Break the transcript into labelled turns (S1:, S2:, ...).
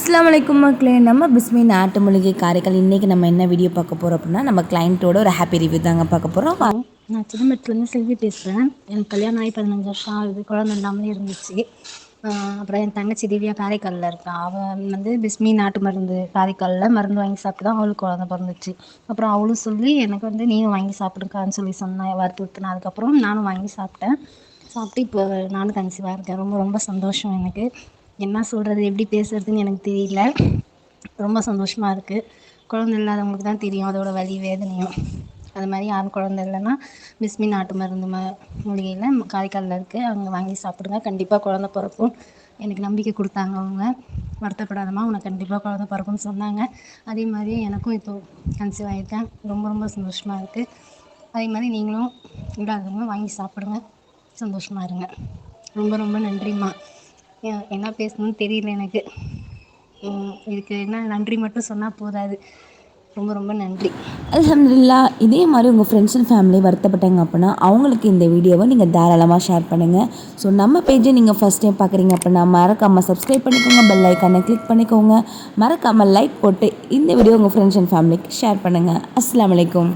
S1: அஸ்ஸலாமு அலைக்கும் மக்களே. நம்ம பிஸ்மி நாட்டு மூலிகை காரைக்கால் இன்றைக்கி நம்ம என்ன வீடியோ பார்க்க போகிறோம் அப்படின்னா, நம்ம கிளைண்ட்டோட ஒரு ஹாப்பி ரிவ்யூ தாங்க பார்க்க போகிறோம்.
S2: நான் சிதம்பரத்துலேருந்து செல்வி பேசுகிறேன். எனக்கு கல்யாணம் ஆகி 15 வருஷம் ஆகுது. குழந்தை இல்லாமலே இருந்துச்சு. அப்புறம் என் தங்கச்சி திவ்யா காரைக்காலில் இருக்கா. அவள் வந்து பிஸ்மி நாட்டு மருந்து காரைக்காலில் மருந்து வாங்கி சாப்பிட்டு தான் அவளுக்கு குழந்தை பிறந்துச்சு. அப்புறம் அவளும் சொல்லி எனக்கு வந்து நீயும் வாங்கி சாப்பிடுக்கான்னு சொல்லி சொன்னேன். வற்புறுத்தினா அதுக்கப்புறம் நானும் வாங்கி சாப்பிட்டேன். சாப்பிட்டு இப்போ நானும் கன்சீவாக இருக்கேன். ரொம்ப ரொம்ப சந்தோஷம் எனக்கு. என்ன சொல்கிறது, எப்படி பேசுகிறதுன்னு எனக்கு தெரியல. ரொம்ப சந்தோஷமாக இருக்குது. குழந்தை இல்லாதவங்களுக்கு தான் தெரியும் அதோட வலி வேதனையும். அது மாதிரி யாரும் குழந்தை இல்லைன்னா பிஸ்மி நாட்டு மருந்து மூலிகையில் காரைக்காலில் இருக்குது, அங்கே வாங்கி சாப்பிடுங்க. கண்டிப்பாக குழந்தை பிறக்கும். எனக்கு நம்பிக்கை கொடுத்தாங்க அவங்க. வருத்தப்படாதம்மா, உனக்கு கண்டிப்பாக குழந்தை பிறக்கும்னு சொன்னாங்க. அதே மாதிரி எனக்கும் இப்போ கன்சீவ் ஆகியிருக்கேன். ரொம்ப ரொம்ப சந்தோஷமாக இருக்குது. அதே மாதிரி நீங்களும் இல்லாதவங்க வாங்கி சாப்பிடுங்க, சந்தோஷமாக இருங்க. ரொம்ப ரொம்ப நன்றிம்மா. என்ன பேசணும்னு தெரியல எனக்கு. இதுக்கு என்ன நன்றி மட்டும் சொன்னால் போதாது. ரொம்ப ரொம்ப நன்றி.
S1: அல்ஹம்துலில்லாஹ். இதே மாதிரி உங்கள் ஃப்ரெண்ட்ஸ் அண்ட் ஃபேமிலி வருத்தப்பட்டாங்க அப்படின்னா அவங்களுக்கு இந்த வீடியோவை நீங்கள் தாராளமாக ஷேர் பண்ணுங்கள். ஸோ நம்ம பேஜை நீங்கள் ஃபஸ்ட் டைம் பார்க்குறீங்க அப்படின்னா மறக்காமல் சப்ஸ்கிரைப் பண்ணிக்கோங்க, பெல் ஐக்கானை கிளிக் பண்ணிக்கோங்க, மறக்காமல் லைக் போட்டு இந்த வீடியோ உங்கள் ஃப்ரெண்ட்ஸ் அண்ட் ஃபேமிலிக்கு ஷேர் பண்ணுங்கள். அஸ்ஸலாமு அலைக்கும்.